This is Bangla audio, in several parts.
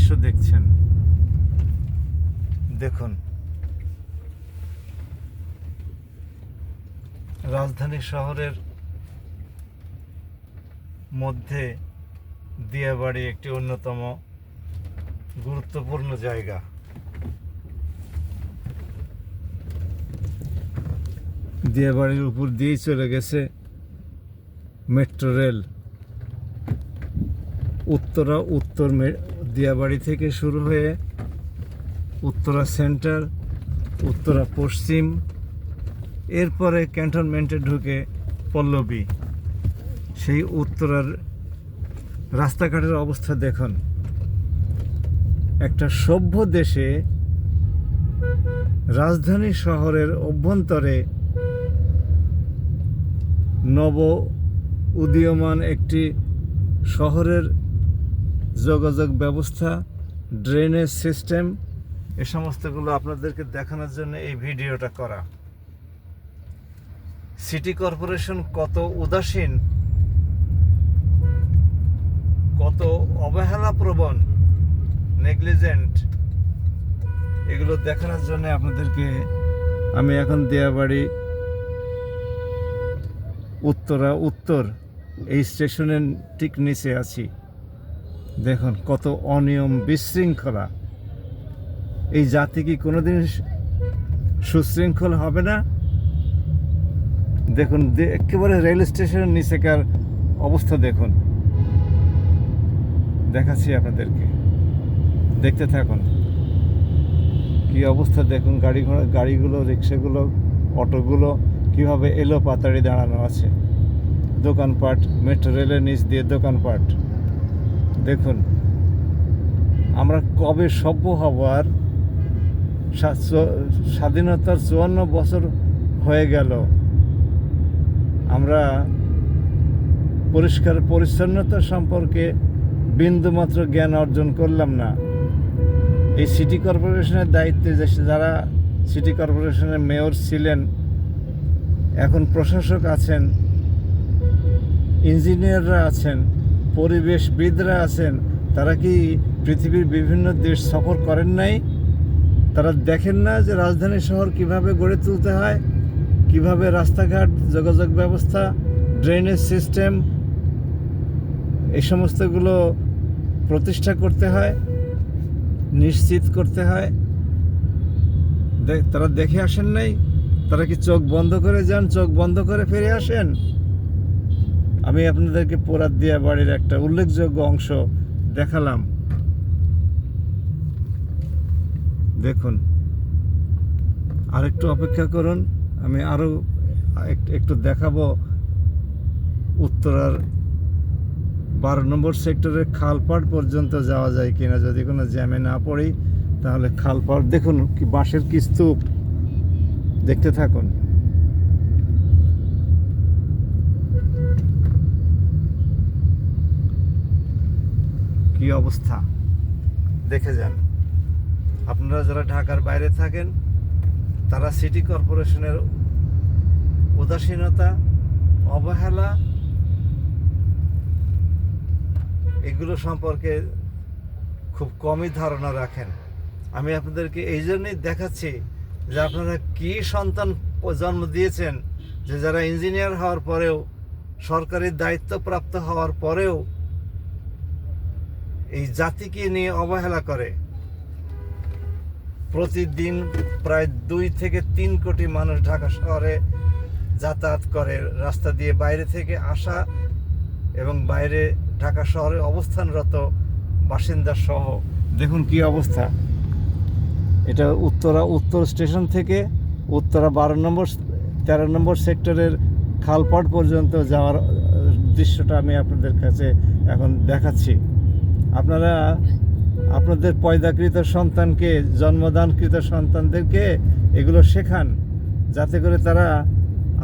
দৃশ্য দেখছেন। দেখুন, রাজধানী শহরের মধ্যে দিয়াবাড়ি একটি অন্যতম গুরুত্বপূর্ণ জায়গা। দিয়াবাড়ির উপর দিয়েই চলে গেছে মেট্রো রেল। উত্তর দিয়াবাড়ি থেকে শুরু হয়ে উত্তরা সেন্টার, উত্তরা পশ্চিম, এরপরে ক্যান্টনমেন্টে ঢুকে পল্লবী। সেই উত্তরার রাস্তাঘাটের অবস্থা দেখুন। একটা সভ্য দেশে রাজধানী শহরের অভ্যন্তরে নব উদীয়মান একটি শহরের যোগাযোগ ব্যবস্থা, ড্রেনেজ সিস্টেম, এ সমস্তগুলো আপনাদেরকে দেখানোর জন্য এই ভিডিওটা করা। সিটি কর্পোরেশন কত উদাসীন, কত অবহেলাপ্রবণ, নেগলিজেন্ট, এগুলো দেখানোর জন্য আপনাদেরকে আমি এখন দিয়াবাড়ি উত্তরা উত্তর এই স্টেশনের ঠিক নিচে আছি। দেখুন কত অনিয়ম, বিশৃঙ্খলা। এই জাতি কি কোনোদিন সুশৃঙ্খল হবে না? দেখুন একেবারে রেল স্টেশনের নিচেকার অবস্থা দেখুন, দেখাচ্ছি আপনাদেরকে, দেখতে থাকুন কি অবস্থা। দেখুন গাড়িগুলো, রিক্সাগুলো, অটোগুলো কিভাবে এলো পাতাড়ি দাঁড়ানো আছে। দোকানপাট, মেট্রো রেলের নিচ দিয়ে দোকানপাট। দেখুন আমরা কবে সভ্য হবার, স্বাধীনতার 54 বছর হয়ে গেল, আমরা পরিষ্কার পরিচ্ছন্নতা সম্পর্কে বিন্দুমাত্র জ্ঞান অর্জন করলাম না। এই সিটি কর্পোরেশনের দায়িত্বে যারা সিটি কর্পোরেশনের মেয়র ছিলেন, এখন প্রশাসক আছেন, ইঞ্জিনিয়াররা আছেন, পরিবেশবিদরা আছেন, তারা কি পৃথিবীর বিভিন্ন দেশ সফর করেন নাই? তারা দেখেন না যে রাজধানী শহর কিভাবে গড়ে তুলতে হয়, কিভাবে রাস্তাঘাট, যোগাযোগ ব্যবস্থা, ড্রেনেজ সিস্টেম, এই সমস্তগুলো প্রতিষ্ঠা করতে হয়, নিশ্চিত করতে হয়? তারা দেখে আসেন নাই? তারা কি চোখ বন্ধ করে যান, চোখ বন্ধ করে ফিরে আসেন? আমি আপনাদেরকে পোড়াত দিয়াবাড়ির একটা উল্লেখযোগ্য অংশ দেখালাম। দেখুন, আরেকটু অপেক্ষা করুন, আমি আরও একটু দেখাবো উত্তরার 12 নম্বর সেক্টরের খালপাড় পর্যন্ত যাওয়া যায় কিনা। যদি কোনো জ্যামে না পড়ি তাহলে খালপাড় দেখুন, কি বাঁশের কি স্তূপ, দেখতে থাকুন। কি অবস্থা দেখে যান। আপনারা যারা ঢাকার বাইরে থাকেন, তারা সিটি কর্পোরেশনের উদাসীনতা, অবহেলা, এগুলো সম্পর্কে খুব কমই ধারণা রাখেন। আমি আপনাদেরকে এই জন্যই দেখাচ্ছি যে আপনারা কি সন্তান জন্ম দিয়েছেন, যে যারা ইঞ্জিনিয়ার হওয়ার পরেও, সরকারি দায়িত্বপ্রাপ্ত হওয়ার পরেও এই জাতিকে নিয়ে অবহেলা করে। প্রতিদিন প্রায় 2 থেকে 3 কোটি মানুষ ঢাকা শহরে যাতায়াত করে, রাস্তা দিয়ে বাইরে থেকে আসা এবং বাইরে ঢাকা শহরে অবস্থানরত বাসিন্দা সহ। দেখুন কি অবস্থা। এটা উত্তরা উত্তর স্টেশন থেকে উত্তরা 13 নম্বর সেক্টরের খালপাড় পর্যন্ত যাওয়ার দৃশ্যটা আমি আপনাদের কাছে এখন দেখাচ্ছি। আপনারা আপনাদের পয়দাকৃত সন্তানকে, জন্মদানকৃত সন্তানদেরকে এগুলো শেখান, যাতে করে তারা,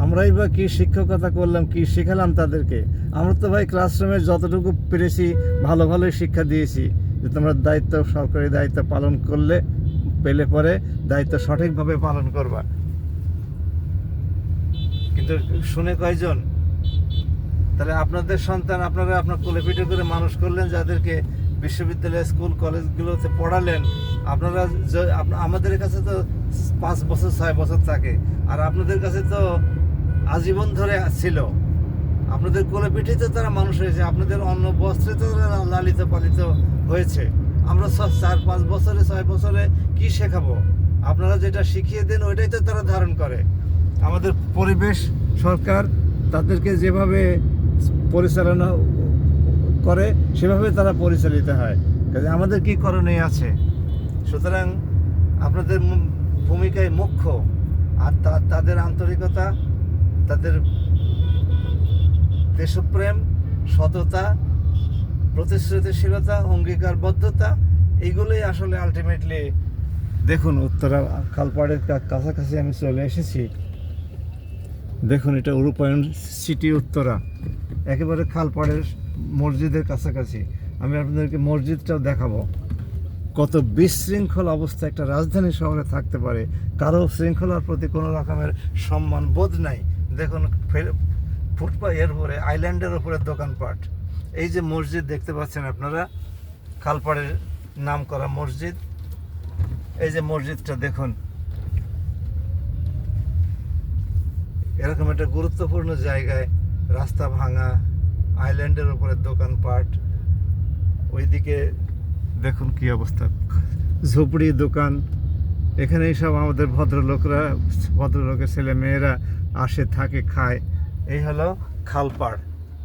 আমরাই বা কি শিক্ষকতা করলাম, কি শেখালাম তাদেরকে? আমরা তো ভাই ক্লাসরুমে যতটুকু পেরেছি ভালোই শিক্ষা দিয়েছি যে তোমরা দায়িত্ব, সরকারি দায়িত্ব পালন পেলে পরে দায়িত্ব সঠিকভাবে পালন করবা। কিন্তু শুনে কয়জন? তাহলে আপনাদের সন্তান আপনারা আপনার কোলে পিঠে করে মানুষ করলেন, যাদেরকে বিশ্ববিদ্যালয়, স্কুল, কলেজগুলোতে পড়ালেন, আপনারা আমাদের কাছে তো 5 বছর 6 বছর থাকে, আর আপনাদের কাছে তো আজীবন ধরে ছিল। আপনাদের কোলে পিঠে তো তারা মানুষ হয়েছে, আপনাদের অন্ন বস্ত্রে তো তারা লালিত পালিত হয়েছে। আমরা 4-5 বছরে 6 বছরে কি শেখাবো? আপনারা যেটা শিখিয়ে দেন ওইটাই তো তারা ধারণ করে। আমাদের পরিবেশ সরকার তাদেরকে যেভাবে পরিচালনা করে সেভাবে তারা পরিচালিত হয়। কাজে আমাদের কি করণীয় আছে? সুতরাং আপনাদের ভূমিকায় মুখ্য, আর তাদের আন্তরিকতা, তাদের দেশপ্রেম, সততা, প্রতিশ্রুতিশীলতা, অঙ্গীকারবদ্ধতা, এইগুলোই আসলে আলটিমেটলি। দেখুন উত্তরা খালপাড়ের কাছাকাছি আমি চলে এসেছি। দেখুন এটা রূপায়ণ সিটি উত্তরা, একেবারে খালপাড়ের মসজিদের কাছাকাছি। আমি আপনাদেরকে মসজিদটাও দেখাবো। কত বিশৃঙ্খল অবস্থা একটা রাজধানী শহরে থাকতে পারে, কারো শৃঙ্খলার প্রতি কোনো রকমের সম্মান বোধ নাই। দেখুন ফুটপাথের উপরে, আইল্যান্ডের উপরে দোকানপাট। এই যে মসজিদ দেখতে পাচ্ছেন আপনারা, খালপাড়ের নাম করা মসজিদ। এই যে মসজিদটা দেখুন, এরকম একটা গুরুত্বপূর্ণ জায়গায় রাস্তা ভাঙা, আইল্যান্ডের উপরে দোকানপাট, ওইদিকে দেখুন কি অবস্থা, ঝুপড়ি দোকান। এখানেই সব আমাদের ভদ্রলোকের ছেলে মেয়েরা আসে, থাকে, খায়। এই হলো খালপাড়।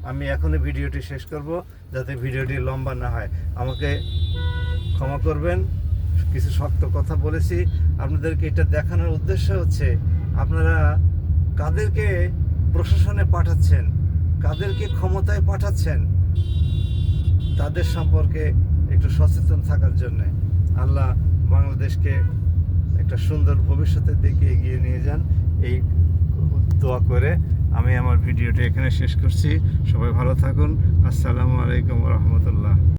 আমি এখনই ভিডিওটি শেষ করব যাতে ভিডিওটি লম্বা না হয়। আমাকে ক্ষমা করবেন, কিছু শক্ত কথা বলেছি। আপনাদেরকে এটা দেখানোর উদ্দেশ্য হচ্ছে আপনারা কাদেরকে প্রশাসনে পাঠাচ্ছেন, কাদেরকে ক্ষমতায় পাঠাচ্ছেন, তাদের সম্পর্কে একটু সচেতন থাকার জন্যে। আল্লাহ বাংলাদেশকে একটা সুন্দর ভবিষ্যতের দিকে এগিয়ে নিয়ে যান, এই দোয়া করে আমি আমার ভিডিওটি এখানে শেষ করছি। সবাই ভালো থাকুন। আসসালামু আলাইকুম ওয়া রাহমাতুল্লাহ।